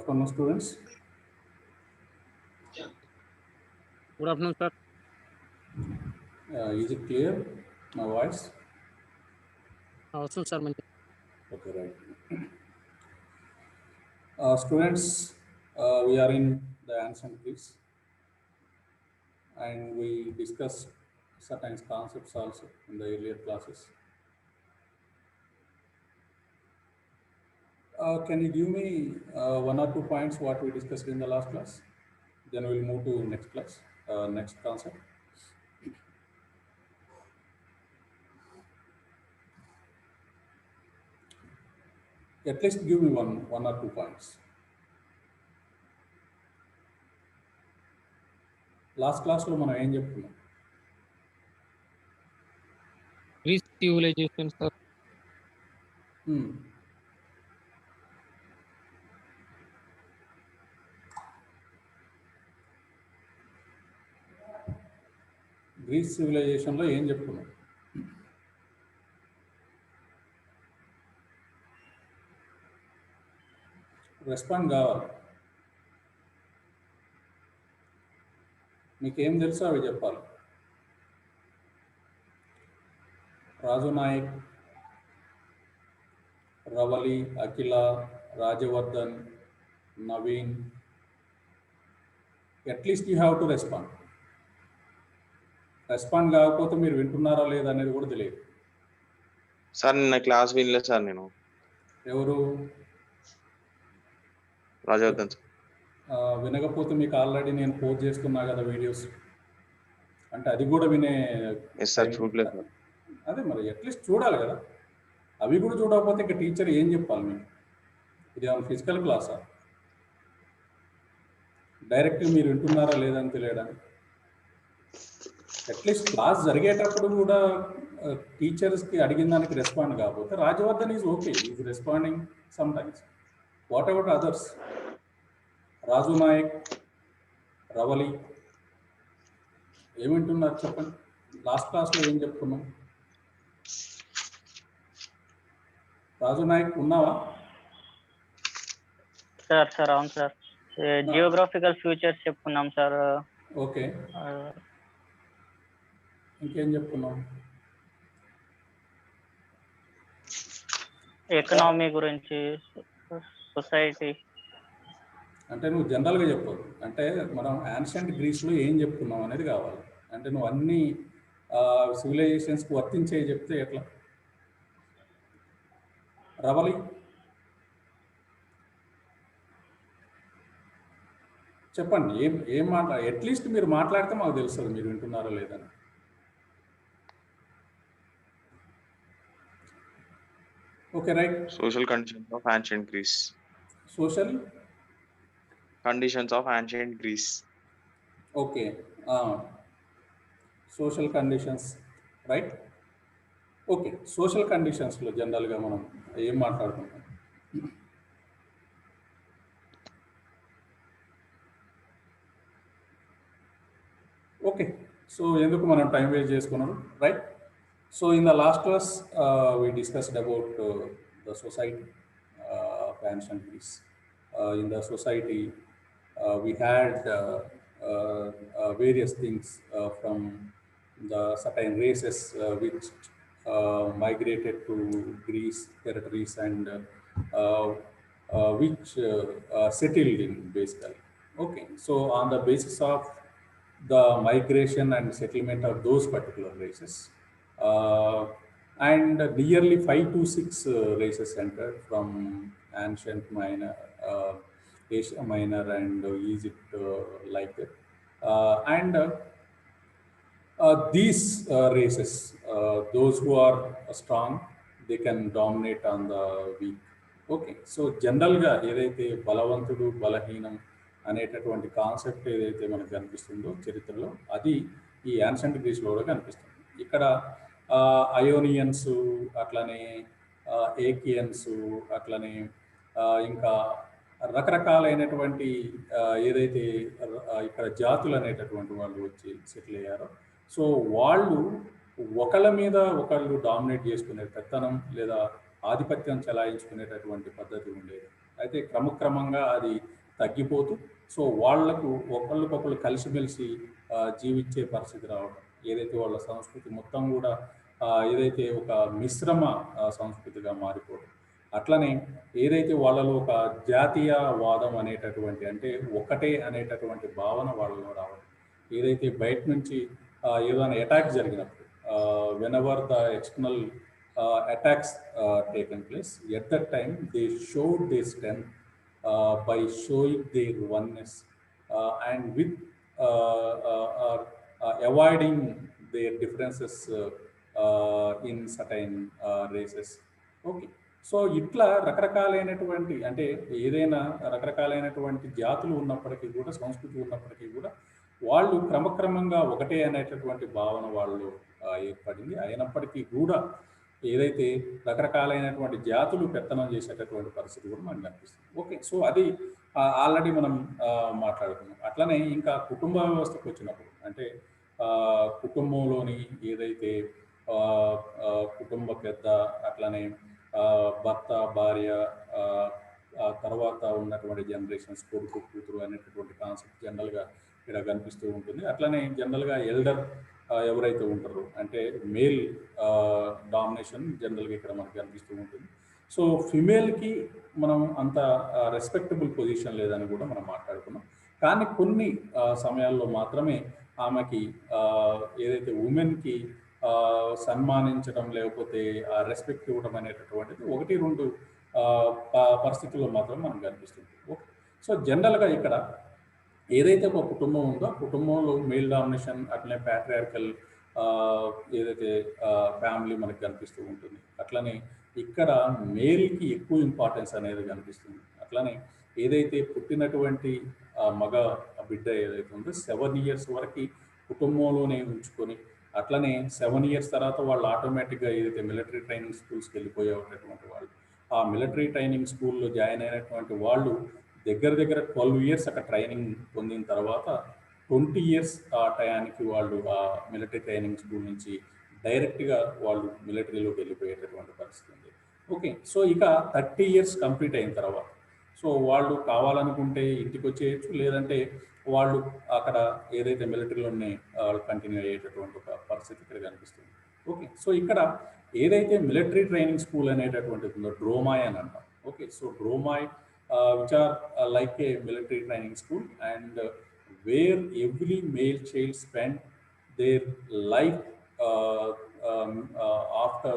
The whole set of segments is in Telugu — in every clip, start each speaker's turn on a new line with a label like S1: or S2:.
S1: afternoon, students.
S2: Good afternoon, sir.
S1: Is it clear, my voice?
S2: Also, sir,
S1: Okay, right. Students, we are in the ancient Greece, and we discussed certain concepts also in the earlier classes. Can you give me 1 or 2 points what we discussed in the last class? Then we'll move to next class, next concept. At least give me one or 2 points. Last క్లాస్లో మనం ఏం చెప్పుకున్నాం?
S2: Greece civilization, sir.
S1: గ్రీస్ సివిలైజేషన్లో ఏం చెప్పుకున్నాం? రెస్పాండ్ కావాలి. మీకేం తెలుసో అవి చెప్పాలి. Raju Nayak, Ravali, Akhila, Rajavardhan, Naveen, at least you have to respond. Respond కాకపోతే మీరు వింటున్నారా లేదా అనేది కూడా తెలియదు.
S3: సార్ నిన్న క్లాస్ వినలేదు సార్ నేను.
S1: ఎవరు?
S3: రాజవర్ధన్.
S1: వినకపోతే మీకు ఆల్రెడీ నేను పోస్ట్ చేస్తున్నా కదా వీడియోస్, అంటే అది కూడా వినే
S3: సార్ చూడలేదు.
S1: అదే మరి అట్లీస్ట్ చూడాలి కదా. అవి కూడా చూడకపోతే ఇక టీచర్ ఏం చెప్పాలి మీకు? ఇది ఏమైనా ఫిజికల్ క్లాసా? డైరెక్ట్గా మీరు వింటున్నారా లేదా అని తెలియడానికి. అట్లీస్ట్ క్లాస్ జరిగేటప్పుడు కూడా టీచర్స్కి అడిగిన దానికి రెస్పాండ్ కాకపోతే Rajavardhan is okay, is responding some times. Whatever others, Raju Nayak, Ravali ఏమింటున్నారు చెప్పండి. లాస్ట్ క్లాస్లో ఏం చెప్పుకున్నాం? రాజు నాయక్ ఉన్నావా?
S4: సార్ అవును సార్, జియోగ్రాఫికల్ ఫ్యూచర్స్ చెప్పుకున్నాం సార్.
S1: ఓకే, ఇంకేం చెప్పుకున్నాం?
S4: ఎకనామీ గురించి, సొసైటీ.
S1: అంటే నువ్వు జనరల్గా చెప్పదు, అంటే మనం యాన్షియంట్ గ్రీస్లో ఏం చెప్పుకున్నాం అనేది కావాలి. అంటే నువ్వు అన్ని సివిలైజేషన్స్కి వర్తించే చెప్తే ఎట్లా? రవలి చెప్పండి, ఏం అట్లీస్ట్ మీరు మాట్లాడితే మాకు తెలుస్తుంది మీరు వింటున్నారో లేదని. Okay, right.
S3: Social conditions of ancient Greece.
S1: Social
S3: conditions of ancient Greece.
S1: Okay, social conditions, right. Okay, సోషల్ కండిషన్స్లో జనరల్గా మనం ఏం మాట్లాడుకుంటాం? ఓకే, సో ఎందుకు మనం టైం వేస్ట్ చేసుకున్నాం, right. So in the last class we discussed about the society of ancient Greece. In the society we had various things from the certain races which migrated to Greece territories and which settled in basically. Okay, so on the basis of the migration and settlement of those particular races, and nearly 5 to 6 races entered from ancient Minor, Asia Minor and Egypt, like that. And these races, those who are strong, they can dominate on the weak. Okay, so జనరల్గా ఏదైతే బలవంతుడు బలహీనం అనేటటువంటి కాన్సెప్ట్ ఏదైతే మనకు కనిపిస్తుందో చరిత్రలో, అది ఈ యాన్షియంట్ గ్రీస్లో కూడా కనిపిస్తుంది. ఇక్కడ అయోనియన్స్, అట్లనే ఏకియన్స్, అట్లనే ఇంకా రకరకాలైనటువంటి ఏదైతే ఇక్కడ జాతులు అనేటటువంటి వాళ్ళు వచ్చి సెటిల్ అయ్యారో, సో వాళ్ళు ఒకళ్ళ మీద ఒకళ్ళు డామినేట్ చేసుకునే పెత్తనం లేదా ఆధిపత్యం చెలాయించుకునేటటువంటి పద్ధతి ఉండేది. అయితే క్రమక్రమంగా అది తగ్గిపోతూ సో వాళ్లకు ఒకళ్ళకొకళ్ళు కలిసిమెలిసి జీవించే పరిస్థితి రావడం, ఏదైతే వాళ్ళ సంస్కృతి మొత్తం కూడా ఏదైతే ఒక మిశ్రమ సంస్కృతిగా మారిపోవడం, అట్లనే ఏదైతే వాళ్ళలో ఒక జాతీయవాదం అనేటటువంటి అంటే ఒకటే అనేటటువంటి భావన వాళ్ళలో రావడం, ఏదైతే బయట నుంచి ఏదైనా అటాక్ జరిగినప్పుడు whenever the external attacks taken place, at that time they showed their strength by showing their oneness and with avoiding their differences in certain races. Okay. So ఇట్లా రకరకాలైనటువంటి అంటే ఏదైనా రకరకాలైనటువంటి జాతులు ఉన్నప్పటికీ కూడా, సంస్కృతి ఉన్నప్పటికీ కూడా వాళ్ళు క్రమక్రమంగా ఒకటే అనేటటువంటి భావన వాళ్ళు ఏర్పడింది. అయినప్పటికీ కూడా ఏదైతే రకరకాలైనటువంటి జాతులు పెత్తనం చేసేటటువంటి పరిస్థితి కూడా మనకు కనిపిస్తుంది. ఓకే, సో అది ఆల్రెడీ మనం మాట్లాడుకున్నాం. అట్లనే ఇంకా కుటుంబ వ్యవస్థకు వచ్చినప్పుడు అంటే కుటుంబంలోని ఏదైతే కుటుంబ పెద్ద, అట్లనే భర్త, భార్య, తర్వాత ఉన్నటువంటి జనరేషన్స్ కొడుకు, కూతురు అనేటటువంటి కాన్సెప్ట్ జనరల్గా ఇక్కడ కనిపిస్తూ ఉంటుంది. అట్లనే జనరల్గా ఎల్డర్ ఎవరైతే ఉంటారో అంటే మేల్ డామినేషన్ జనరల్గా ఇక్కడ మనకు కనిపిస్తూ ఉంటుంది. సో ఫిమేల్కి మనం అంత రెస్పెక్టబుల్ పొజిషన్ లేదని కూడా మనం మాట్లాడుకున్నాం. కానీ కొన్ని సమయాల్లో మాత్రమే ఆమెకి ఏదైతే ఉమెన్కి సన్మానించడం లేకపోతే రెస్పెక్ట్ ఇవ్వడం అనేటటువంటిది 1-2 పరిస్థితుల్లో మాత్రం మనకు కనిపిస్తుంది. ఓకే, సో జనరల్గా ఇక్కడ ఏదైతే ఒక కుటుంబం ఉందో ఆ కుటుంబంలో మెయిల్ డామినేషన్, అట్లనే ప్యాట్రియార్కల్ ఏదైతే ఫ్యామిలీ మనకు కనిపిస్తూ ఉంటుంది. అట్లనే ఇక్కడ మేల్కి ఎక్కువ ఇంపార్టెన్స్ అనేది కనిపిస్తుంది. అట్లనే ఏదైతే పుట్టినటువంటి మగ బిడ్డ ఏదైతే ఉందో 7 years వరకు కుటుంబంలోనే ఉంచుకొని, అట్లనే 7 years తర్వాత వాళ్ళు ఆటోమేటిక్గా ఏదైతే మిలిటరీ ట్రైనింగ్ స్కూల్స్కి వెళ్ళిపోయేటటువంటి వాళ్ళు, ఆ మిలిటరీ ట్రైనింగ్ స్కూల్లో జాయిన్ అయినటువంటి వాళ్ళు దగ్గర 12 years అక్కడ ట్రైనింగ్ పొందిన తర్వాత 20 years ఆ టయానికి వాళ్ళు ఆ మిలిటరీ ట్రైనింగ్ స్కూల్ నుంచి డైరెక్ట్గా వాళ్ళు మిలిటరీలోకి వెళ్ళిపోయేటటువంటి పరిస్థితి ఉంది. ఓకే, సో ఇక 30 years కంప్లీట్ అయిన తర్వాత సో వాళ్ళు కావాలనుకుంటే ఇంటికి వచ్చేయచ్చు, లేదంటే వాళ్ళు అక్కడ ఏదైతే మిలిటరీలోనే కంటిన్యూ అయ్యేటటువంటి ఒక పరిస్థితి ఇక్కడ కనిపిస్తుంది. ఓకే, సో ఇక్కడ ఏదైతే మిలిటరీ ట్రైనింగ్ స్కూల్ అనేటటువంటిది ఉందో డ్రోమాయ్ అని అంటాం. Okay, so dromoi which are like a military training school and where every male child spend their life after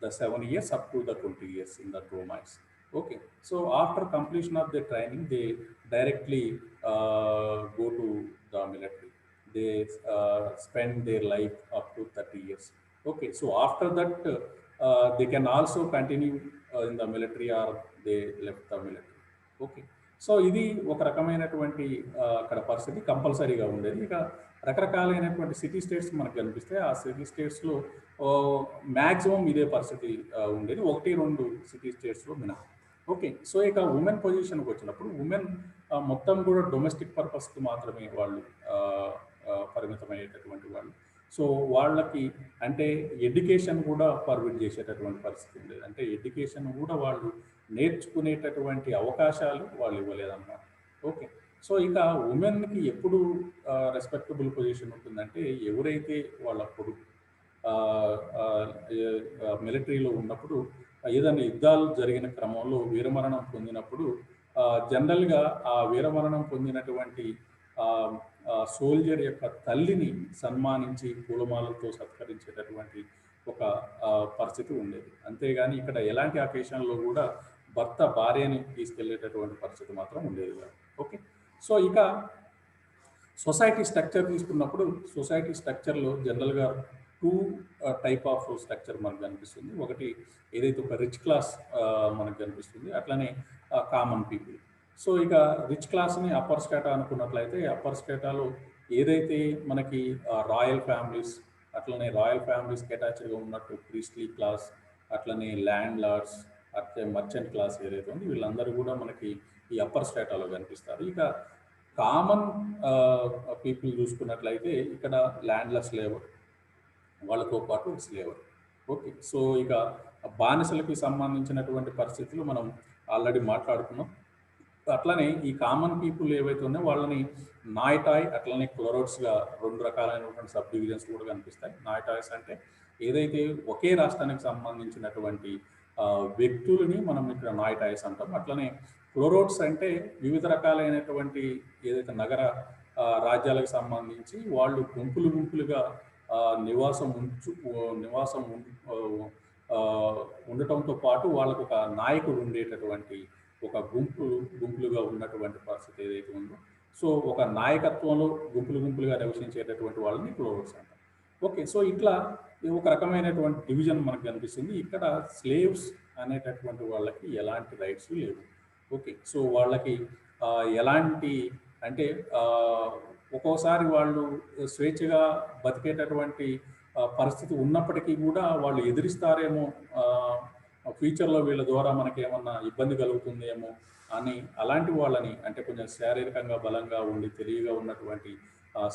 S1: the 7 years up to the 20 years in the Dromites. Okay, so after completion of the training they directly go to the military. They spend their life up to 30 years. Okay, so after that they can also continue in the military or they left the military. Okay, so ఇది ఒక రకమైనటువంటి అక్కడ పరిస్థితి కంపల్సరీగా ఉండేది. ఇక రకరకాలైనటువంటి సిటీ స్టేట్స్ మనకు కనిపిస్తే ఆ సిటీ స్టేట్స్లో మ్యాక్సిమం ఇదే పరిస్థితి ఉండేది, 1-2 సిటీ స్టేట్స్లో మినహా. ఓకే, సో ఇక ఉమెన్ పొజిషన్కి వచ్చినప్పుడు ఉమెన్ మొత్తం కూడా డొమెస్టిక్ పర్పస్కి మాత్రమే వాళ్ళు పరిమితమయ్యేటటువంటి వాళ్ళు. సో వాళ్ళకి అంటే ఎడ్యుకేషన్ కూడా పర్మిట్ చేసేటటువంటి పరిస్థితి ఉండేది. అంటే ఎడ్యుకేషన్ కూడా వాళ్ళు నేర్చుకునేటటువంటి అవకాశాలు వాళ్ళు ఇవ్వలేదన్నమాట. ఓకే, సో ఇక ఉమెన్కి ఎప్పుడు రెస్పెక్టబుల్ పొజిషన్ ఉంటుందంటే ఎవరైతే వాళ్ళ కొడుకు మిలిటరీలో ఉన్నప్పుడు ఏదైనా యుద్ధాలు జరిగిన క్రమంలో వీరమరణం పొందినప్పుడు జనరల్గా ఆ వీరమరణం పొందినటువంటి సోల్జర్ యొక్క తల్లిని సన్మానించి పూలమాలతో సత్కరించేటటువంటి ఒక పరిస్థితి ఉండేది. అంతేగాని ఇక్కడ ఎలాంటి అకేషన్లో కూడా భర్త భార్యని తీసుకెళ్లేటటువంటి పరిస్థితి మాత్రం ఉండేది కాదు. ఓకే, సో ఇక సొసైటీ స్ట్రక్చర్ తీసుకున్నప్పుడు సొసైటీ స్ట్రక్చర్లో జనరల్గా 2 టైప్ ఆఫ్ స్ట్రక్చర్ మనకు కనిపిస్తుంది. ఒకటి ఏదైతే ఒక రిచ్ క్లాస్ మనకు కనిపిస్తుంది, అట్లనే కామన్ పీపుల్. సో ఇక రిచ్ క్లాస్ని అప్పర్ స్టేటా అనుకున్నట్లయితే అప్పర్ స్టేటాలో ఏదైతే మనకి రాయల్ ఫ్యామిలీస్, అట్లనే రాయల్ ఫ్యామిలీస్కి అటాచ్డ్గా ఉన్నట్టు ప్రీస్ట్లీ క్లాస్, అట్లనే ల్యాండ్ లార్డ్స్, అట్లే మర్చెంట్ క్లాస్ ఏదైతే ఉంది వీళ్ళందరూ కూడా మనకి ఈ అప్పర్ స్టేటాలో కనిపిస్తారు. ఇక కామన్ పీపుల్ చూసుకున్నట్లయితే ఇక్కడ ల్యాండ్లెస్ లేబర్, వాళ్ళతో పాటు స్లేవర్. ఓకే, సో ఇక బానిసలకి సంబంధించినటువంటి పరిస్థితులు మనం ఆల్రెడీ మాట్లాడుకున్నాం. అట్లనే ఈ కామన్ పీపుల్ ఏవైతే ఉన్నాయో వాళ్ళని నాయ్టాయ్ అట్లనే క్లోరోట్స్గా 2 రకాలైనటువంటి సబ్ డివిజన్స్ కూడా కనిపిస్తాయి. నాయ్టాయ్స్ అంటే ఏదైతే ఒకే రాష్ట్రానికి సంబంధించినటువంటి వ్యక్తులని మనం ఇక్కడ నాయ్టాయ్స్ అంటాం. అట్లనే క్లోరోట్స్ అంటే వివిధ రకాలైనటువంటి ఏదైతే నగర రాజ్యాలకు సంబంధించి వాళ్ళు గుంపులుగా నివాసం ఉండటంతో పాటు వాళ్ళకు ఒక నాయకుడు ఉండేటటువంటి ఒక గుంపులుగా ఉన్నటువంటి పరిస్థితి ఏదైతే ఉందో, సో ఒక నాయకత్వంలో గుంపులుగా నివసించేటటువంటి వాళ్ళని క్లోరోట్స్ అంటారు. ఓకే, సో ఇట్లా ఒక రకమైనటువంటి డివిజన్ మనకు కనిపిస్తుంది. ఇక్కడ స్లేవ్స్ అనేటటువంటి వాళ్ళకి ఎలాంటి రైట్స్ లేవు. ఓకే, సో వాళ్ళకి ఎలాంటి అంటే ఒక్కోసారి వాళ్ళు స్వేచ్ఛగా బతికేటటువంటి పరిస్థితి ఉన్నప్పటికీ కూడా వాళ్ళు ఎదిరిస్తారేమో, ఫ్యూచర్లో వీళ్ళ ద్వారా మనకి ఏమన్నా ఇబ్బంది కలుగుతుందేమో అని అలాంటి వాళ్ళని అంటే కొంచెం శారీరకంగా బలంగా ఉండి తెలివిగా ఉన్నటువంటి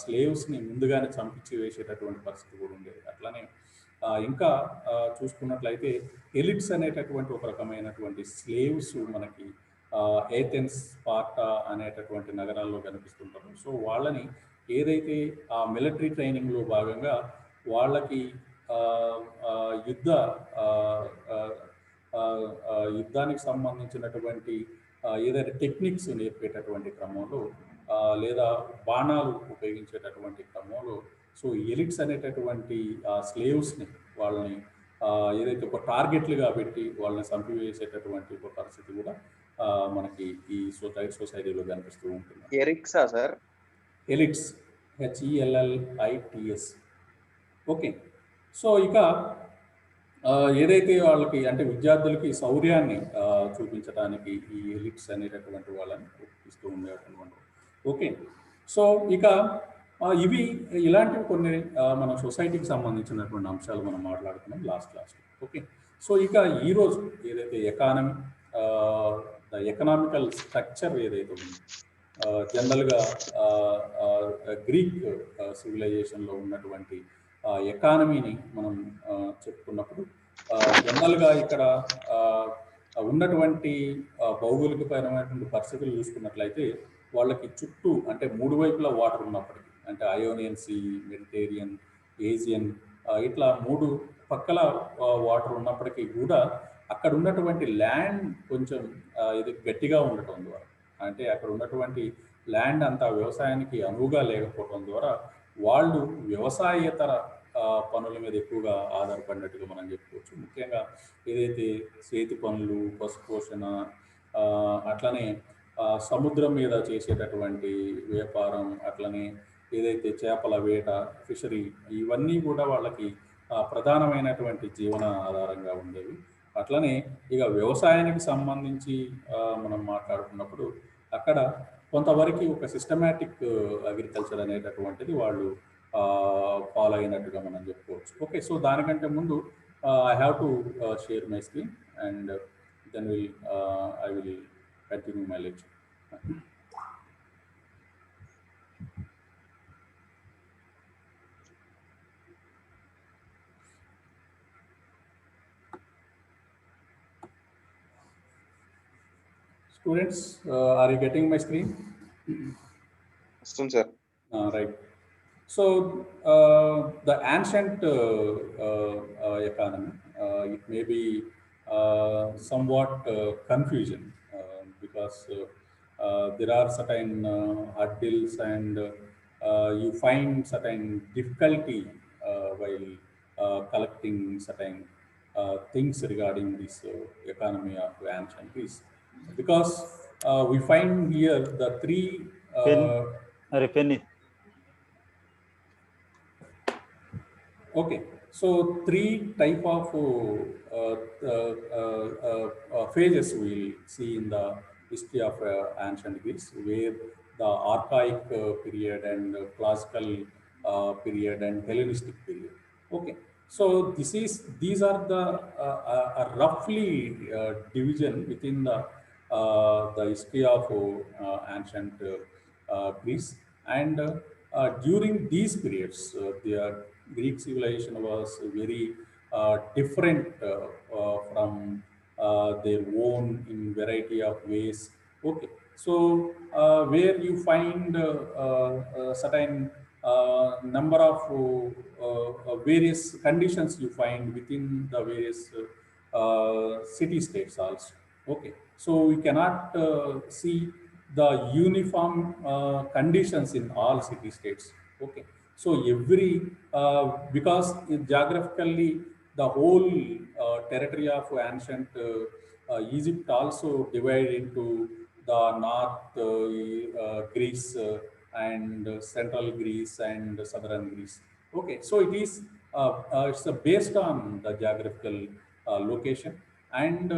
S1: స్లేవ్స్ని ముందుగానే చంపించి వేసేటటువంటి పరిస్థితి కూడా ఉండేది. అట్లనే ఇంకా చూసుకున్నట్లయితే ఎలిట్స్ అనేటటువంటి ఒక రకమైనటువంటి స్లేవ్స్ మనకి ఏథెన్స్, స్పార్టా అనేటటువంటి నగరాల్లో కనిపిస్తుంటారు. సో వాళ్ళని ఏదైతే ఆ మిలిటరీ ట్రైనింగ్లో భాగంగా వాళ్ళకి యుద్ధానికి సంబంధించినటువంటి ఏదైతే టెక్నిక్స్ నేర్పేటటువంటి క్రమంలో లేదా బాణాలు ఉపయోగించేటటువంటి క్రమంలో సో ఎలిట్స్ అనేటటువంటి స్లేవ్స్ని వాళ్ళని ఏదైతే ఒక టార్గెట్లుగా పెట్టి వాళ్ళని చంపివేసేటటువంటి ఒక పరిస్థితి కూడా మనకి ఈ సొసైటీలో కనిపిస్తూ ఉంటుంది.
S3: ఎరిక్సా sir?
S1: Helots, HELLITS. Okay, so ఇక ఏదైతే వాళ్ళకి అంటే విద్యార్థులకి శౌర్యాన్ని చూపించడానికి ఈ ఎలిట్స్ అనేటటువంటి వాళ్ళని ఇస్తూ ఉండేటువంటి. ఓకే, సో ఇక ఇవి ఇలాంటివి కొన్ని మన సొసైటీకి సంబంధించినటువంటి అంశాలు మనం మాట్లాడుకున్నాం లాస్ట్ క్లాస్లో. ఓకే, సో ఇక ఈరోజు ఏదైతే ఎకానమీ, ద ఎకనామికల్ స్ట్రక్చర్ ఏదైతే ఉందో జనరల్గా గ్రీక్ సివిలైజేషన్లో ఉన్నటువంటి ఎకానమీని మనం చెప్పుకున్నప్పుడు జనరల్గా ఇక్కడ ఉన్నటువంటి భౌగోళికపరమైనటువంటి పరిస్థితులు చూసుకున్నట్లయితే వాళ్ళకి చుట్టూ అంటే 3 వైపులా వాటర్ ఉన్నప్పటికీ అంటే అయోనియన్ సీ, మెడిటేరియన్, ఏజియన్ ఇట్లా 3 పక్కల వాటర్ ఉన్నప్పటికీ కూడా అక్కడ ఉన్నటువంటి ల్యాండ్ కొంచెం ఇది గట్టిగా ఉండటం ద్వారా అంటే అక్కడ ఉన్నటువంటి ల్యాండ్ అంతా వ్యవసాయానికి అనువుగా లేకపోవడం ద్వారా వాళ్ళు వ్యవసాయేతర పనుల మీద ఎక్కువగా ఆధారపడినట్టుగా మనం చెప్పుకోవచ్చు. ముఖ్యంగా ఏదైతే చేతి పనులు, పశుపోషణ, అట్లనే సముద్రం మీద చేసేటటువంటి వ్యాపారం, అట్లనే ఏదైతే చేపల వేట, ఫిషరీ, ఇవన్నీ కూడా వాళ్ళకి ప్రధానమైనటువంటి జీవన ఆధారంగా ఉండేవి. అట్లనే ఇక వ్యవసాయానికి సంబంధించి మనం మాట్లాడుకున్నప్పుడు అక్కడ కొంతవరకు ఒక సిస్టమాటిక్ అగ్రికల్చర్ అనేటటువంటిది వాళ్ళు ఫాలో అయినట్టుగా మనం చెప్పుకోవచ్చు. ఓకే, సో దానికంటే ముందు I have to share my screen and then I will continue my lecture. Students, are you getting my screen?
S3: Sir.
S1: Right. So the ancient economy, it may be somewhat confusion because there are certain hurdles and you find certain difficulty while collecting certain things regarding this economy of ancient Greece. Because we find here the three okay, so 3 type of phases we'll see in the history of ancient Greece, where the archaic period and classical period and Hellenistic period. Okay, so these are the roughly division within the history of ancient Greece. And during these periods, the Greek civilization was very different from their own in variety of ways. Okay, So where you find certain number of various conditions you find within the various city states also. Okay, so we cannot see the uniform conditions in all city states. Okay, so every because geographically the whole territory of ancient Egypt also divided into the north Greece and central Greece and southern Greece. Okay, so it is it's based on the geographical location, and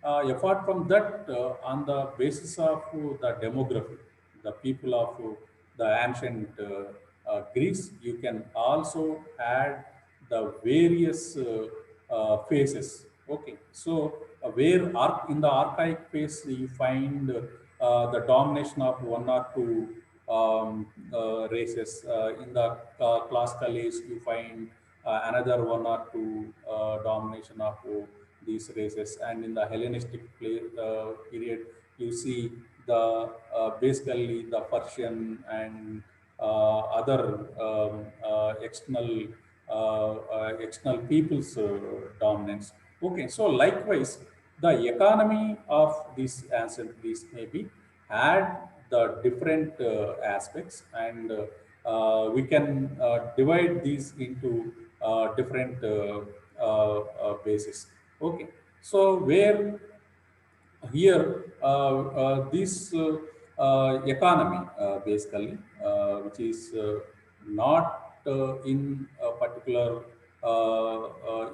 S1: apart from that, on the basis of the demography, the people of the ancient Greece, you can also add the various phases. Okay, so where in the archaic phase you find the domination of one or two races. In the classical age, you find another one or two domination of these races, and in the Hellenistic period, you see the basically the Persian and other external people's dominance. Okay, so likewise, the economy of this ancient Greece maybe had the different aspects, and we can divide these into different bases. Okay, so where here this economy basically which is not in a particular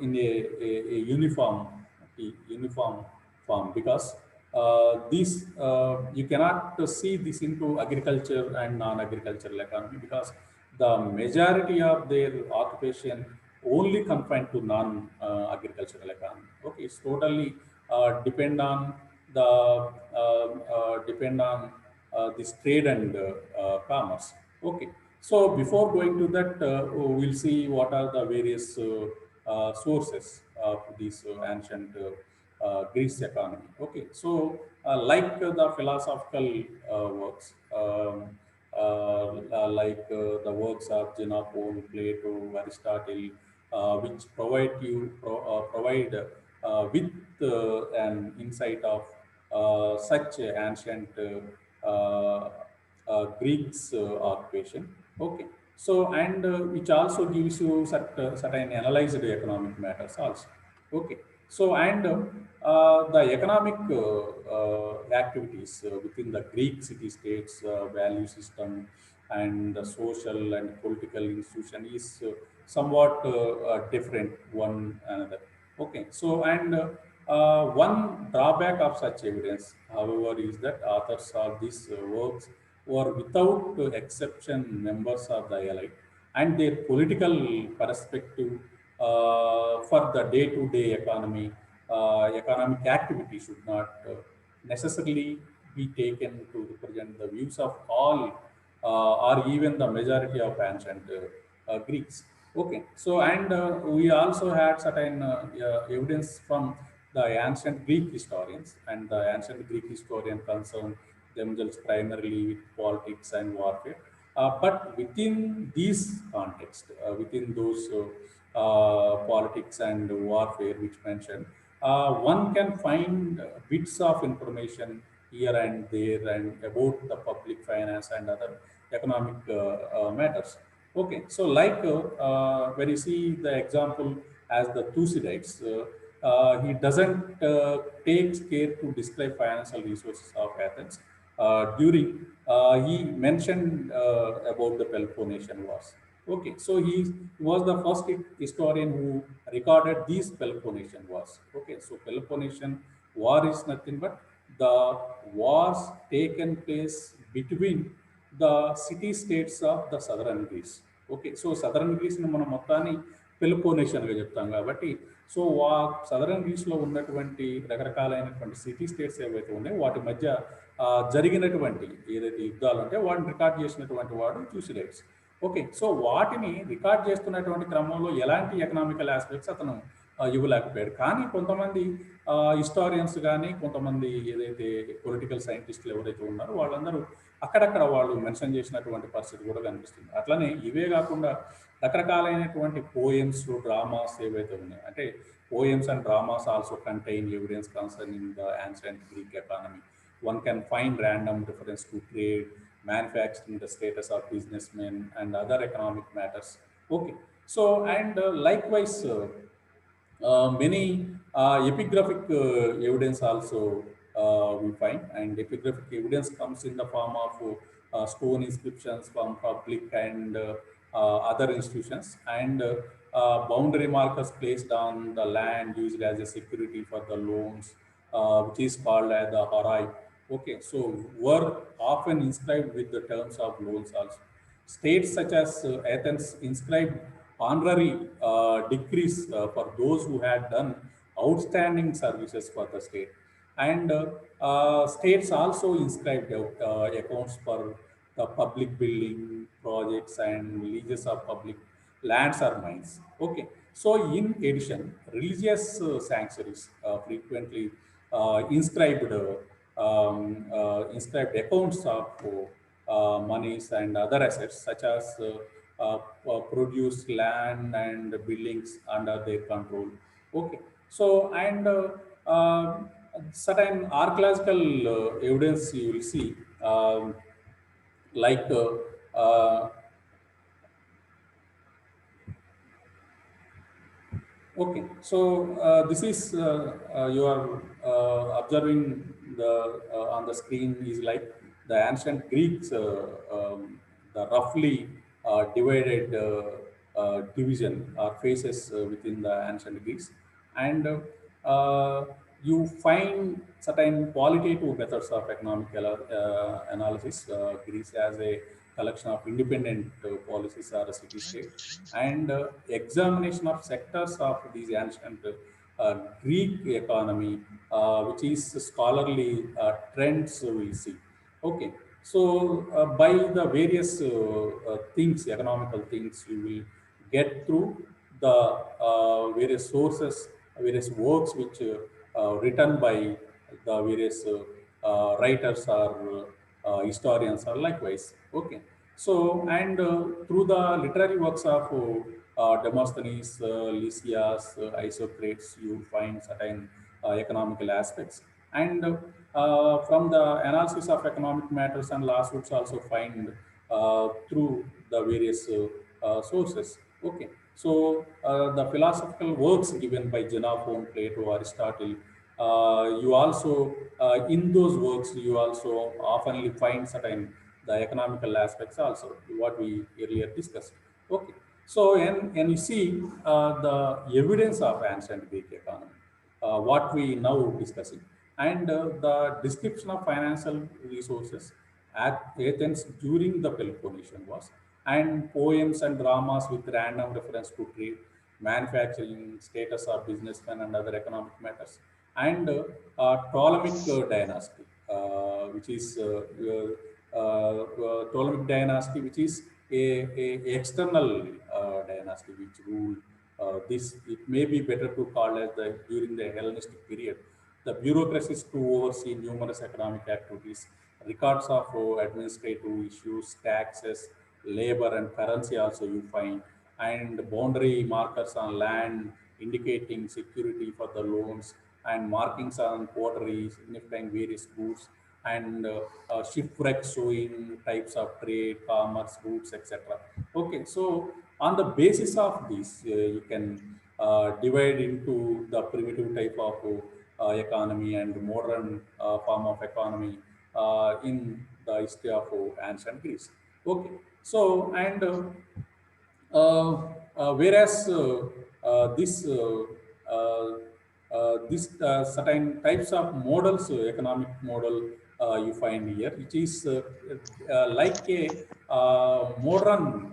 S1: in a uniform form, because these you cannot see this into agriculture and non-agricultural economy, because the majority of their occupation only confined to non-agricultural economy. Okay, it's totally depend on this trade and commerce. Okay, so before going to that, we'll see what are the various sources of this ancient Greece economy. Okay, so like the philosophical works, the works of Xenophon, Plato, Aristotle, which provide with an insight of such ancient Greeks occupation. Okay, so and which also gives you certain analyzed economic matters also. Okay, so and the economic activities within the Greek city states value system and the social and political institution is somewhat different one another. Okay, so and one drawback of such evidence, however, is that authors of these works were without exception members of the elite, and their political perspective for the day-to-day economy, economic activity should not necessarily be taken to represent the views of all or even the majority of ancient Greeks. Okay, so and we also had certain evidence from the ancient Greek historians, and the ancient Greek historian concerned themselves primarily with politics and warfare. But within these context, within those politics and warfare which mentioned, one can find bits of information here and there and about the public finance and other economic matters. Okay, so like when you see the example as the Thucydides, he doesn't take care to describe financial resources of Athens. He mentioned about the Peloponnesian Wars. Okay, so he was the first historian who recorded these Peloponnesian Wars. Okay, so Peloponnesian War is nothing but the wars taken place between the city states of the southern Greece. Okay, so southern గ్రీస్ని మనం మొత్తాన్ని పెలోపోనేషియన్గా చెప్తాం కాబట్టి, సో సదరన్ గ్రీస్లో ఉన్నటువంటి రకరకాలైనటువంటి సిటీ స్టేట్స్ ఏవైతే ఉన్నాయో వాటి మధ్య జరిగినటువంటి ఏదైతే యుద్ధాలు అంటే వాటిని రికార్డ్ చేసినటువంటి వాడు థ్యూసిడైడ్స్. ఓకే, సో వాటిని రికార్డ్ చేస్తున్నటువంటి క్రమంలో ఎలాంటి ఎకనామికల్ ఆస్పెక్ట్స్ అతను ఇవ్వలేకపోయాడు. కానీ కొంతమంది హిస్టారియన్స్ కానీ కొంతమంది ఏదైతే పొలిటికల్ సైంటిస్టులు ఎవరైతే ఉన్నారో వాళ్ళందరూ అక్కడక్కడ వాళ్ళు మెన్షన్ చేసినటువంటి పరిస్థితి కూడా కనిపిస్తుంది. అట్లనే ఇవే కాకుండా రకరకాలైనటువంటి పోయమ్స్, డ్రామాస్ ఏవైతే ఉన్నాయో, అంటే poems and dramas also contain evidence concerning the ancient Greek economy. One can find random reference to trade, manufacturing, the status of businessmen, and other economic matters. Okay, so and likewise, many epigraphic evidence also we find, and epigraphic evidence comes in the form of stone inscriptions from public and other institutions, and boundary markers placed on the land used as a security for the loans, which is called as the horai. Okay, so were often inscribed with the terms of loans also. States such as Athens inscribed honorary decrees for those who had done outstanding services for the state. And states also inscribed accounts for the public building projects and leases of public lands or mines. Okay, so in addition, religious sanctuaries frequently inscribed accounts of monies and other assets such as produce land and buildings under their control. Okay, so and certain archaeological evidence you will see, like okay, so this is you are observing the on the screen is like the ancient Greeks, the roughly divided division or phases within the ancient Greeks, and you find certain qualitative methods of economic analysis. Greece has a collection of independent policies or a city state, and examination of sectors of these ancient Greek economy, which is scholarly trends we see. Okay, so by the various things, economical things, you will get through the various sources, various works which written by the various writers or historians or likewise. Okay, so and through the literary works of Demosthenes, Lysias, Isocrates, you find certain economical aspects, and from the analysis of economic matters and lawsuits also find through the various sources. Okay, so the philosophical works given by Xenophon, Plato, Aristotle, you also in those works you also oftenly find certain the economical aspects also, what we earlier discussed. Okay, so and you see the evidence of ancient Greek economy, what we now discussing, and the description of financial resources at Athens during the Peloponnesian Wars, and poems and dramas with random reference to trade, manufacturing, status of businessmen, and other economic matters, and Ptolemaic dynasty, which is Ptolemaic dynasty, which is a external dynasty which ruled this. It may be better to call as the during the Hellenistic period. The bureaucracies to oversee numerous economic activities, records of administrative issues, taxes, labor, and currency also you find, and boundary markers on land indicating security for the loans, and markings on pottery signifying various goods, and shipwrecks showing types of trade, commerce, routes, etc. Okay, so on the basis of this, you can divide into the primitive type of economy and modern form of economy in the history of ancient Greece. Okay, so and whereas this certain types of models, economic model you find here, which is like a modern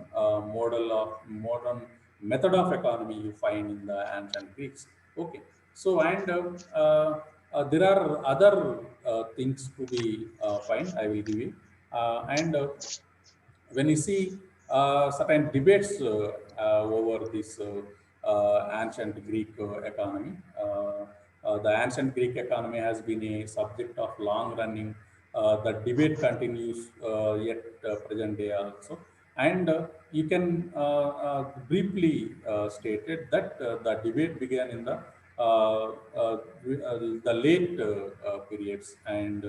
S1: method of economy you find in the ancient Greeks. Okay, so and there are other things to be find. I will give you, and when you see certain debates over this ancient Greek economy, the ancient Greek economy has been a subject of long running. The debate continues yet present day also. And you can briefly state it that the debate began in the late periods and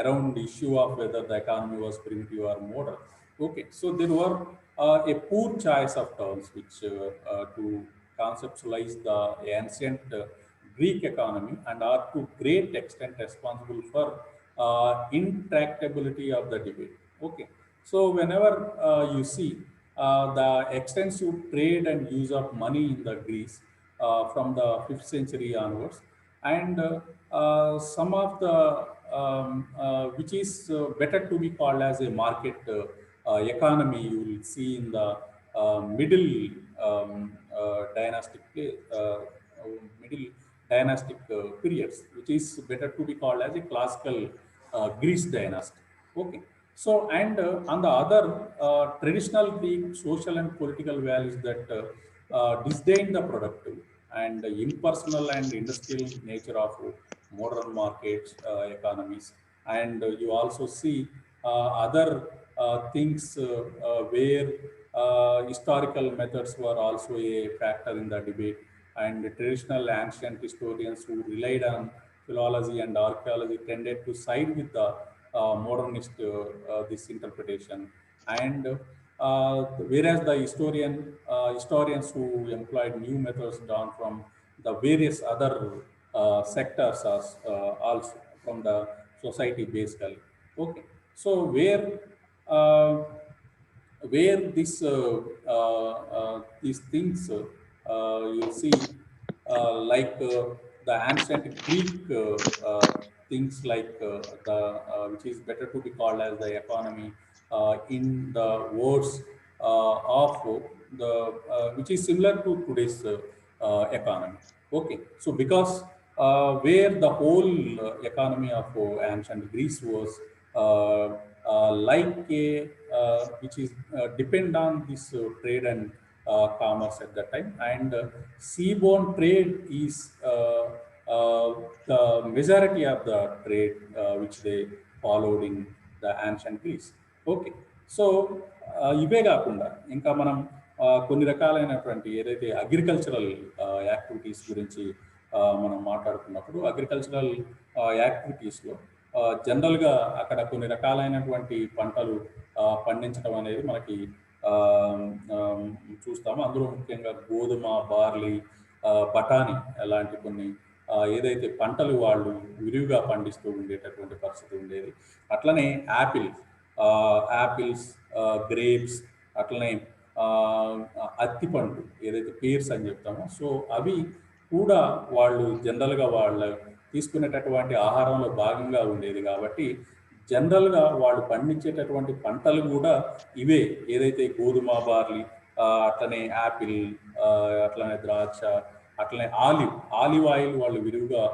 S1: around the issue of whether the economy was primitive or modern. Okay, so there were a poor choice of terms which to conceptualize the ancient Greek economy and are to great extent responsible for intractability of the debate. Okay, so whenever you see the extensive trade and use of money in the Greece from the 5th century onwards, and some of the which is better to be called as a market economy, you will see in the middle dynastic middle dynastic periods, which is better to be called as a classical Greece dynasty. Okay, so and on the other traditional Greek social and political values that disdain the productive and impersonal and industrial nature of modern markets economies. And you also see other things where historical methods were also a factor in the debate, and traditional ancient historians who relied on philology and archaeology tended to side with the modernist this interpretation. And whereas the historians who employed new methods drawn from the various other sectors as also from the society basically. Okay, so uh, where these things you'll see like the ancient Greek things like the which is better to be called as the economy in the words of the which is similar to today's economy. Okay, so because where the whole economy of ancient Greece was like a which is depend on this trade and commerce at that time, and seaborne trade is the majority of the trade which they followed in the ancient Greece. Okay, so ఇవే కాకుండా ఇంకా మనం కొన్ని రకాలైనటువంటి ఏదైతే అగ్రికల్చరల్ యాక్టివిటీస్ గురించి మనం మాట్లాడుకున్నప్పుడు అగ్రికల్చరల్ యాక్టివిటీస్లో జనరల్గా అక్కడ కొన్ని రకాలైనటువంటి పంటలు పండించడం అనేది మనకి చూస్తాము. అందులో ముఖ్యంగా గోధుమ, బార్లీ, బఠానీ అలాంటి కొన్ని ఏదైతే పంటలు వాళ్ళు విరివిగా పండిస్తూ ఉండేటటువంటి పరిస్థితి ఉండేది. అట్లనే యాపిల్స్, గ్రేప్స్, అట్లనే అత్తి పండు ఏదైతే పేర్స్ అని చెప్తామో, సో అవి కూడా వాళ్ళు జనరల్గా వాళ్ళు తీసుకునేటటువంటి ఆహారంలో భాగంగా ఉండేది. కాబట్టి జనరల్గా వాళ్ళు పండించేటటువంటి పంటలు కూడా ఇవే, ఏదైతే గోధుమ, బార్లీ, అట్లనే యాపిల్, అట్లనే ద్రాక్ష, అట్లనే ఆలివ్ ఆయిల్ వాళ్ళు విరివిగా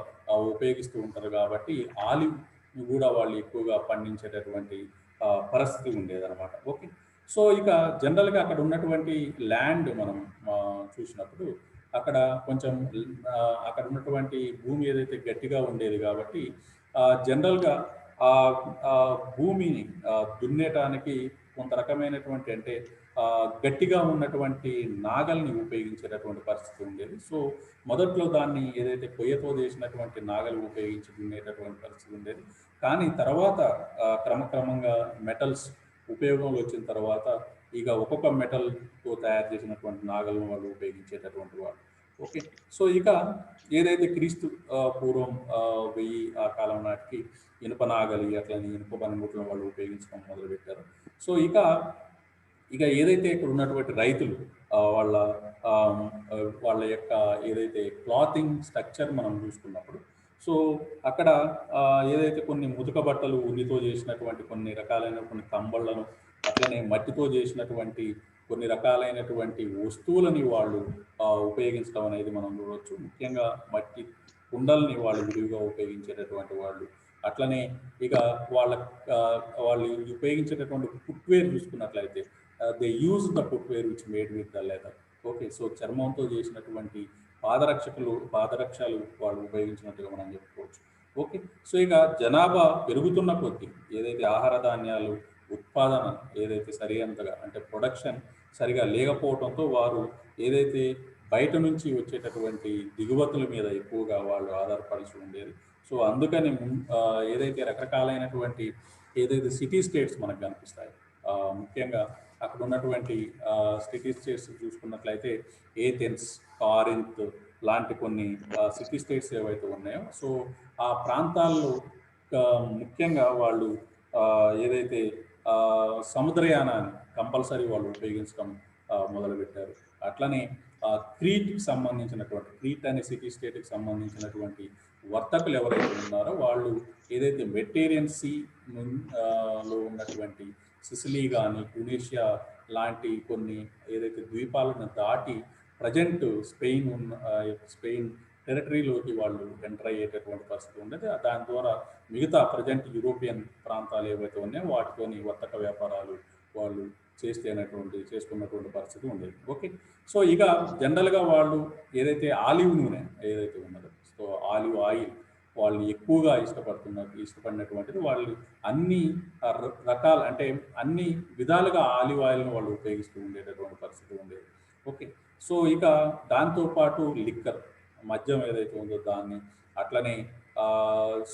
S1: ఉపయోగిస్తూ ఉంటారు. కాబట్టి ఆలివ్ కూడా వాళ్ళు ఎక్కువగా పండించేటటువంటి పరిస్థితి ఉండేదన్నమాట. ఓకే, సో ఇక జనరల్గా అక్కడ ఉన్నటువంటి ల్యాండ్ మనం చూసినప్పుడు అక్కడ కొంచెం అక్కడ ఉన్నటువంటి భూమి ఏదైతే గట్టిగా ఉండేది కాబట్టి జనరల్గా భూమిని దున్నేటానికి కొంత రకమైనటువంటి అంటే గట్టిగా ఉన్నటువంటి నాగల్ని ఉపయోగించేటటువంటి పరిస్థితి ఉండేది. సో మొదట్లో దాన్ని ఏదైతే కొయ్యతో చేసినటువంటి నాగలు ఉపయోగించి దున్నేటటువంటి పరిస్థితి ఉండేది. కానీ తర్వాత క్రమక్రమంగా మెటల్స్ ఉపయోగంలో వచ్చిన తర్వాత ఇక ఒక్కొక్క మెటల్తో తయారు చేసినటువంటి నాగలను వాళ్ళు ఉపయోగించేటటువంటి వాళ్ళు. ఓకే, సో ఇక ఏదైతే క్రీస్తు పూర్వం 1000 ఆ కాలం నాటికి ఇనుప నాగలి, అట్లని ఇనుప పనిముట్లను వాళ్ళు ఉపయోగించడం మొదలుపెట్టారు. సో ఇక ఏదైతే ఇక్కడ ఉన్నటువంటి రైతులు వాళ్ళ యొక్క ఏదైతే క్లాతింగ్ స్ట్రక్చర్ మనం చూసుకున్నప్పుడు, సో అక్కడ ఏదైతే కొన్ని ముతక బట్టలు ఉన్నితో చేసినటువంటి కొన్ని రకాలైన కొన్ని కంబళ్లను, అట్లనే మట్టితో చేసినటువంటి కొన్ని రకాలైనటువంటి వస్తువులని వాళ్ళు ఉపయోగించడం అనేది మనం చూడవచ్చు. ముఖ్యంగా మట్టి కుండల్ని వాళ్ళు విరివిగా ఉపయోగించేటటువంటి వాళ్ళు. అట్లనే ఇక వాళ్ళు ఉపయోగించేటటువంటి ఫుట్వేర్ చూసుకున్నట్లయితే they use the footwear which made with the leather. Okay, so చర్మంతో చేసినటువంటి పాదరక్షలు వాళ్ళు ఉపయోగించినట్టుగా మనం చెప్పుకోవచ్చు. ఓకే. సో ఇక జనాభా పెరుగుతున్న కొద్దీ ఏదైతే ఆహార ధాన్యాలు ఉత్పాదన ఏదైతే సరైనంతగా అంటే ప్రొడక్షన్ సరిగా లేకపోవడంతో వారు ఏదైతే బయట నుంచి వచ్చేటటువంటి దిగుమతుల మీద ఎక్కువగా వాళ్ళు ఆధారపడాల్సి ఉండేది. సో అందుకని ఏదైతే రకరకాలైనటువంటి ఏదైతే సిటీ స్టేట్స్ మనకు కనిపిస్తాయి, ముఖ్యంగా అక్కడ ఉన్నటువంటి సిటీ స్టేట్స్ చూసుకున్నట్లయితే ఏథెన్స్, కారింత్ లాంటి కొన్ని సిటీ స్టేట్స్ ఏవైతే ఉన్నాయో, సో ఆ ప్రాంతాల్లో ముఖ్యంగా వాళ్ళు ఏదైతే సముద్రయానాన్ని కంపల్సరీ వాళ్ళు ఉపయోగించడం మొదలుపెట్టారు. అట్లనే క్రీట్కి సంబంధించినటువంటి క్రీట్ అనే సిటీ స్టేట్కి సంబంధించినటువంటి వర్తకులు ఎవరైతే ఉన్నారో వాళ్ళు ఏదైతే మెడిటేరియన్ సీ లో ఉన్నటువంటి సిసిలీ కానీ ట్యునీషియా లాంటి కొన్ని ఏదైతే ద్వీపాలను దాటి ప్రజెంట్ స్పెయిన్ టెరిటరీలోకి వాళ్ళు ఎంటర్ అయ్యేటటువంటి పరిస్థితి ఉండేది. దాని ద్వారా మిగతా ప్రజెంట్ యూరోపియన్ ప్రాంతాలు ఏవైతే ఉన్నాయో వాటితోని వర్తక వ్యాపారాలు వాళ్ళు చేసుకున్నటువంటి పరిస్థితి ఉండేది. ఓకే. సో ఇక జనరల్గా వాళ్ళు ఏదైతే ఆలివ్ నూనె ఏదైతే ఉన్నదో, సో ఆలివ్ ఆయిల్ వాళ్ళు ఎక్కువగా ఇష్టపడినటువంటిది. వాళ్ళు అన్ని రకాల అంటే అన్ని విధాలుగా ఆలివ్ ఆయిల్ను వాళ్ళు ఉపయోగిస్తూ ఉండేటటువంటి పరిస్థితి ఉండేది. ఓకే. సో ఇక దాంతోపాటు లిక్కర్, మద్యం ఏదైతే ఉందో దాన్ని, అట్లనే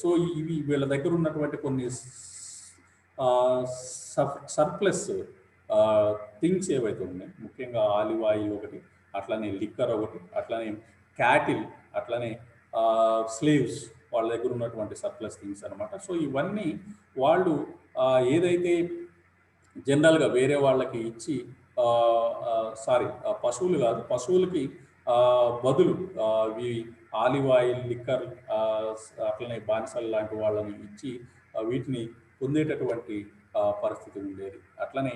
S1: సో ఇవి వీళ్ళ దగ్గర ఉన్నటువంటి కొన్ని సర్ప్లస్ థింగ్స్ ఏవైతే ఉన్నాయి, ముఖ్యంగా ఆలివ్ ఆయిల్ ఒకటి, అట్లనే లిక్కర్ ఒకటి, అట్లనే క్యాటిల్, అట్లనే స్లేవ్స్ వాళ్ళ దగ్గర ఉన్నటువంటి సర్ప్లస్ థింగ్స్ అనమాట. సో ఇవన్నీ వాళ్ళు ఏదైతే జనరల్గా వేరే వాళ్ళకి ఇచ్చి పశువులు కాదు, పశువులకి బదులు ఇవి ఆలివ్ ఆయిల్, లిక్కర్, అట్లనే బానిసలు లాంటి వాళ్ళని ఇచ్చి వీటిని పొందేటటువంటి పరిస్థితి ఉండేది. అట్లనే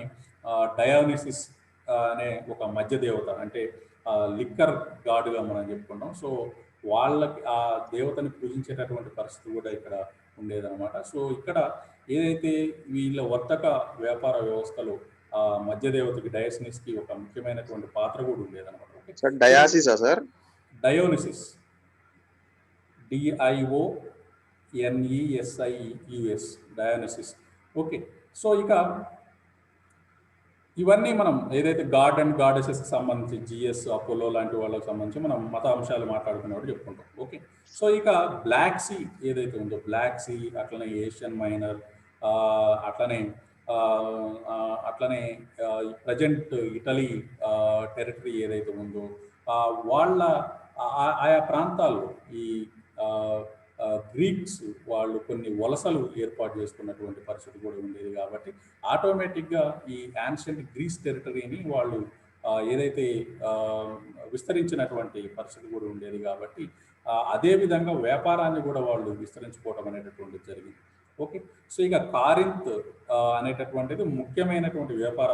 S1: డయానిసిస్ అనే ఒక మధ్య దేవత, అంటే లిక్కర్ గాడ్గా మనం చెప్పుకున్నాం. సో వాళ్ళకి ఆ దేవతని పూజించేటటువంటి పరిస్థితి కూడా ఇక్కడ ఉండేదన్నమాట. సో ఇక్కడ ఏదైతే వీళ్ళ వర్తక వ్యాపార వ్యవస్థలో మధ్య దేవతకి డయాసిస్కి ఒక ముఖ్యమైనటువంటి పాత్ర కూడా ఉండేదన్నమాట.
S3: సార్ డయాసిసా sir?
S1: Dionysus, DIONESIUS, Dionysus. Okay. So ఇక ఇవన్నీ మనం ఏదైతే గాడ్ అండ్ గాడెసెస్కి సంబంధించి జిఎస్, అపోలో లాంటి వాళ్ళకి సంబంధించి మనం మత అంశాలు మాట్లాడుకున్నప్పుడు చెప్పుకుంటాం. ఓకే. సో ఇక బ్లాక్ సీ ఏదైతే ఉందో, బ్లాక్ సీ, అట్లనే ఏషియన్ మైనర్, అట్లనే ప్రజెంట్ ఇటలీ టెరిటరీ ఏదైతే ఉందో వాళ్ళ ఆయా ప్రాంతాల్లో ఈ గ్రీక్స్ వాళ్ళు కొన్ని వలసలు ఏర్పాటు చేసుకున్నటువంటి పరిస్థితి కూడా ఉండేది. కాబట్టి ఆటోమేటిక్గా ఈ యాన్షియంట్ గ్రీస్ టెరిటరీని వాళ్ళు ఏదైతే విస్తరించినటువంటి పరిస్థితి కూడా ఉండేది. కాబట్టి అదేవిధంగా వ్యాపారాన్ని కూడా వాళ్ళు విస్తరించుకోవడం అనేటటువంటిది జరిగింది. ఓకే. సో ఇక కారింత్ అనేటటువంటిది ముఖ్యమైనటువంటి వ్యాపార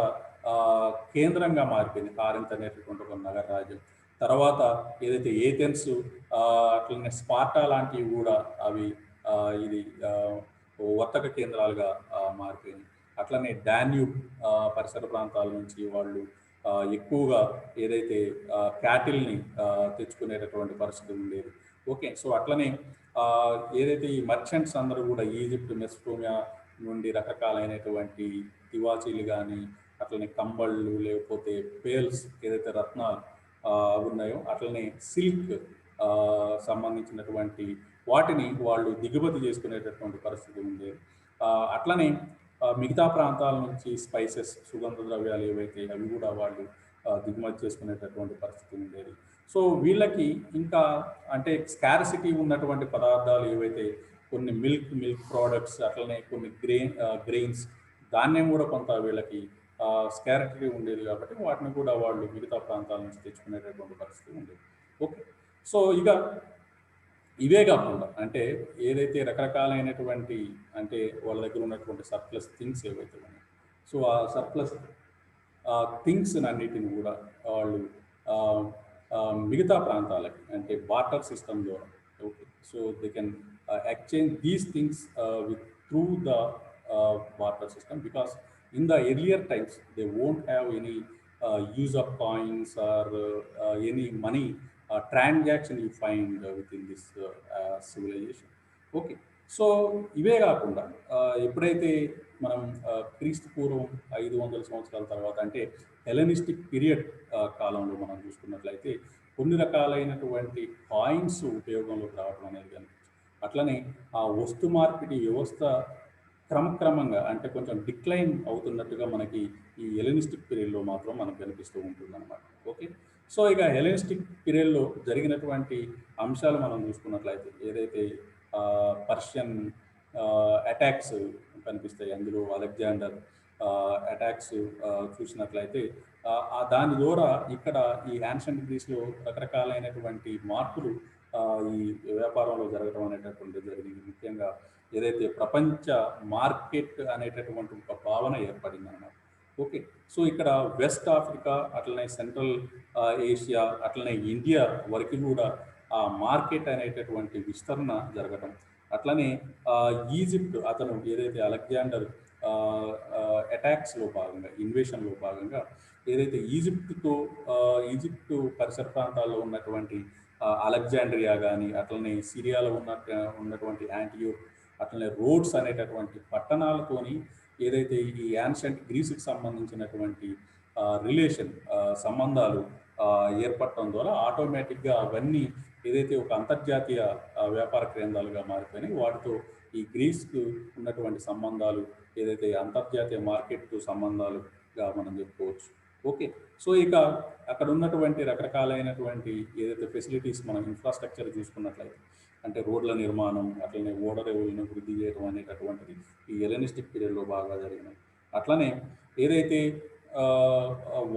S1: కేంద్రంగా మారిపోయింది. కారింత్ అనేటటువంటి ఒక నగర రాజ్యం. తర్వాత ఏదైతే ఏథెన్స్, అట్లనే స్పార్టా లాంటివి కూడా అవి ఇది వర్తక కేంద్రాలుగా మారిపోయింది. అట్లనే డాన్యూబ్ పరిసర ప్రాంతాల నుంచి వాళ్ళు ఎక్కువగా ఏదైతే క్యాటిల్ని తెచ్చుకునేటటువంటి పరిస్థితి ఉండేది. ఓకే. సో అట్లనే ఏదైతే ఈ మర్చెంట్స్ అందరూ కూడా ఈజిప్ట్, మెసోపోటామియా నుండి రకరకాలైనటువంటి తివాచీలు కానీ, అట్లనే కంబళ్ళు, లేకపోతే పేల్స్ ఏదైతే రత్నాలు ఉన్నాయో, అట్లనే సిల్క్ సంబంధించినటువంటి వాటిని వాళ్ళు దిగుమతి చేసుకునేటటువంటి పరిస్థితి ఉండేది. అట్లనే మిగతా ప్రాంతాల నుంచి స్పైసెస్, సుగంధ ద్రవ్యాలు ఏవైతే అవి కూడా వాళ్ళు దిగుమతి చేసుకునేటటువంటి పరిస్థితి ఉండేది. సో వీళ్ళకి ఇంకా అంటే స్కారసిటీ ఉన్నటువంటి పదార్థాలు ఏవైతే కొన్ని మిల్క్ ప్రోడక్ట్స్, అట్లనే కొన్ని గ్రెయిన్స్, ధాన్యం కూడా కొంత వీళ్ళకి స్కారసిటీ ఉండేది. కాబట్టి వాటిని కూడా వాళ్ళు మిగతా ప్రాంతాల నుంచి తెచ్చుకునేటటువంటి పరిస్థితి ఉండేది. ఓకే. సో ఇక ఇవే కాకుండా అంటే ఏదైతే రకరకాలైనటువంటి అంటే వాళ్ళ దగ్గర ఉన్నటువంటి సర్ప్లస్ థింగ్స్ ఏవైతే ఉన్నాయో, సో ఆ సర్ప్లస్ థింగ్స్ అన్నిటిని కూడా వాళ్ళు మిగతా ప్రాంతాలకి అంటే బార్టర్ సిస్టమ్ ద్వారా, okay, so they can exchange these things with through the barter system, because in the earlier times they won't have any use of coins or any money transaction you find within this civilization. Okay, so ఇవే కాకుండా ఎప్పుడైతే మనం క్రీస్తు పూర్వం 500 సంవత్సరాల తర్వాత అంటే హెలెనిస్టిక్ పీరియడ్ కాలంలో మనం చూసుకున్నట్లయితే కొన్ని రకాలైనటువంటి కాయిన్స్ ఉపయోగంలోకి రావడం అనేది కనిపించింది. అట్లనే ఆ వస్తు మార్పిడి వ్యవస్థ క్రమక్రమంగా అంటే కొంచెం డిక్లైన్ అవుతున్నట్టుగా మనకి ఈ హెలెనిస్టిక్ పీరియడ్లో మాత్రం మనకు కనిపిస్తూ ఉంటుంది అనమాట. ఓకే, సో ఇక హెలెనిస్టిక్ పీరియడ్లో జరిగినటువంటి అంశాలు మనం చూసుకున్నట్లయితే ఏదైతే పర్షియన్ అటాక్స్ కనిపిస్తాయి, అందులో అలెగ్జాండర్ అటాక్స్ చూసినట్లయితే దాని ద్వారా ఇక్కడ ఈ యాన్షియంట్ గ్రీస్లో రకరకాలైనటువంటి మార్పులు ఈ వ్యాపారంలో జరగడం అనేటటువంటిది జరిగింది. ముఖ్యంగా ఏదైతే ప్రపంచ మార్కెట్ అనేటటువంటి ఒక భావన ఏర్పడింది అన్నమాట. ఓకే, సో ఇక్కడ వెస్ట్ ఆఫ్రికా అట్లనే సెంట్రల్ ఏషియా అట్లనే ఇండియా వరకు కూడా ఆ మార్కెట్ అనేటటువంటి విస్తరణ జరగడం, అట్లనే ఈజిప్ట్ అతను ఏదైతే అలెగ్జాండర్ అటాక్స్లో భాగంగా ఇన్వేషన్లో భాగంగా ఏదైతే ఈజిప్టు పరిసర ప్రాంతాల్లో ఉన్నటువంటి అలెగ్జాండ్రియా కానీ అట్లనే సిరియాలో ఉన్నటువంటి యాంటియోక్ అట్లనే రోడ్స్ అనేటటువంటి పట్టణాలతోని ఏదైతే ఈ యాన్షియంట్ గ్రీస్కి సంబంధించినటువంటి సంబంధాలు ఏర్పడటం ద్వారా ఆటోమేటిక్గా అవన్నీ ఏదైతే ఒక అంతర్జాతీయ వ్యాపార కేంద్రాలుగా మారిపోయినాయి, వాటితో ఈ గ్రీస్కు ఉన్నటువంటి సంబంధాలు ఏదైతే అంతర్జాతీయ మార్కెట్ సంబంధాలుగా మనం చెప్పుకోవచ్చు. ఓకే, సో ఇక అక్కడ ఉన్నటువంటి రకరకాలైనటువంటి ఏదైతే ఫెసిలిటీస్ మనం ఇన్ఫ్రాస్ట్రక్చర్ చూసుకున్నట్లయితే అంటే రోడ్ల నిర్మాణం అట్లనే ఓడరేవులను వృద్ధి చేయడం అనేటటువంటిది ఈ హెలెనిస్టిక్ పీరియడ్లో బాగా జరిగినాయి. అట్లనే ఏదైతే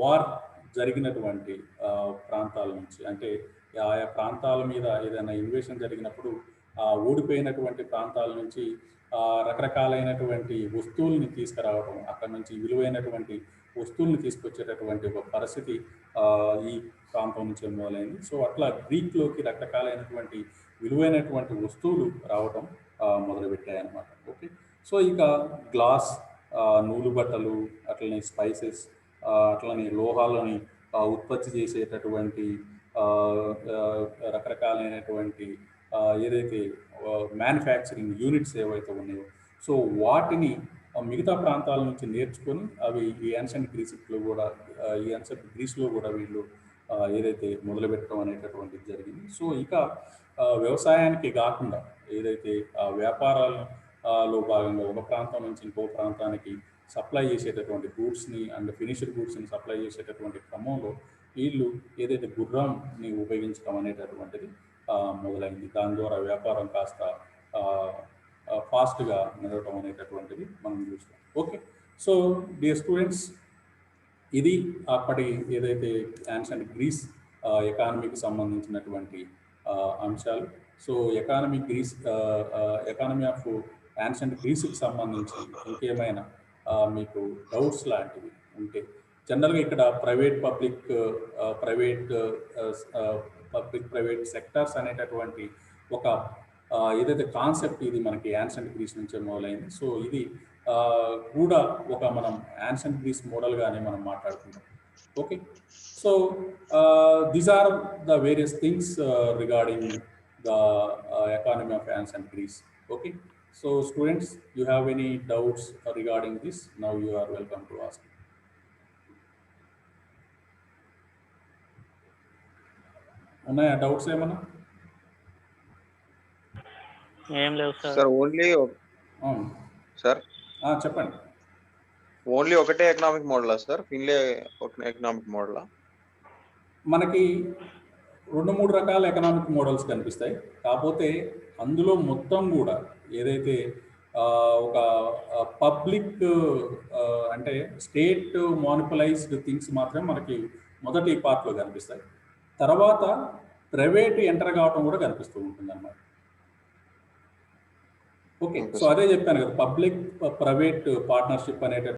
S1: వార్ జరిగినటువంటి ప్రాంతాల నుంచి అంటే ఆయా ప్రాంతాల మీద ఏదైనా ఇన్వేషన్ జరిగినప్పుడు ఓడిపోయినటువంటి ప్రాంతాల నుంచి రకరకాలైనటువంటి వస్తువుల్ని తీసుకురావడం, అక్కడ నుంచి విలువైనటువంటి వస్తువుల్ని తీసుకొచ్చేటటువంటి ఒక పరిస్థితి ఈ ప్రాంతం నుంచి మొదలైంది. సో అట్లా గ్రీక్లోకి రకరకాలైనటువంటి విలువైనటువంటి వస్తువులు రావడం మొదలుపెట్టాయన్నమాట. ఓకే, సో ఇక గ్లాస్, నూలు బట్టలు అట్లనే స్పైసెస్ అట్లనే లోహాలని ఉత్పత్తి చేసేటటువంటి రకరకాలైనటువంటి ఏదైతే మ్యానుఫ్యాక్చరింగ్ యూనిట్స్ ఏవైతే ఉన్నాయో సో వాటిని మిగతా ప్రాంతాల నుంచి నేర్చుకొని అవి ఈ యాన్షియంట్ గ్రీస్లో కూడా వీళ్ళు ఏదైతే మొదలుపెట్టడం అనేటటువంటిది జరిగింది. సో ఇక వ్యవసాయానికి కాకుండా ఏదైతే వ్యాపారాలలో భాగంగా ఒక ప్రాంతం నుంచి ఇంకో ప్రాంతానికి సప్లై చేసేటటువంటి గూడ్స్ని అండ్ ఫినిష్డ్ గూడ్స్ని సప్లై చేసేటటువంటి క్రమంలో వీళ్ళు ఏదైతే గుర్రాన్ని ఉపయోగించడం అనేటటువంటిది మొదలైంది. దాని ద్వారా వ్యాపారం కాస్త ఫాస్ట్గా నడవటం అనేటటువంటిది మనం చూస్తాం. ఓకే, సో డియర్ స్టూడెంట్స్, ఇది అప్పటి ఏదైతే యాన్షియంట్ గ్రీస్ ఎకానమీకి సంబంధించినటువంటి అంశాలు. సో ఎకానమీ ఆఫ్ యాన్షియంట్ గ్రీస్కి సంబంధించి ఇంకేమైనా మీకు డౌట్స్ లాంటివి ఉంటే జనరల్గా ఇక్కడ ప్రైవేట్ సెక్టార్స్ అనేటటువంటి ఒక ఏదైతే కాన్సెప్ట్ ఇది మనకి యాన్షియంట్ గ్రీస్ నుంచే మొదలైంది. సో ఇది కూడా ఒక మనం యాన్షియంట్ గ్రీస్ మోడల్గానే మనం మాట్లాడుకుంటాం. Okay, so these are the various things regarding the economy of ancient Greece. Okay, so students, you have any doubts regarding this? Now you are welcome to ask. ఉన్నాయా డౌట్స్ ఏమన్నా?
S4: ఏం లేవు సార్.
S3: సార్ ఓన్లీ సార్
S1: చెప్పండి.
S3: ఓన్లీ ఒకటే ఎకనామిక్ మోడలా సార్? ఫిన్లే ఎకనామిక్ మోడలా? మనకి
S1: 2-3 రకాల ఎకనామిక్ మోడల్స్ కనిపిస్తాయి. కాకపోతే అందులో మొత్తం కూడా ఏదైతే ఒక పబ్లిక్ అంటే స్టేట్ మానిపులైజ్డ్ థింగ్స్ మాత్రం మనకి మొదటి పార్ట్లో కనిపిస్తాయి. తర్వాత ప్రైవేట్ ఎంటర్ కావడం కూడా కనిపిస్తూ ఉంటుంది అన్నమాట. ఓకే, సో అదే చెప్పాను కదా, పబ్లిక్ ప్రైవేట్ పార్ట్నర్షిప్ అనేట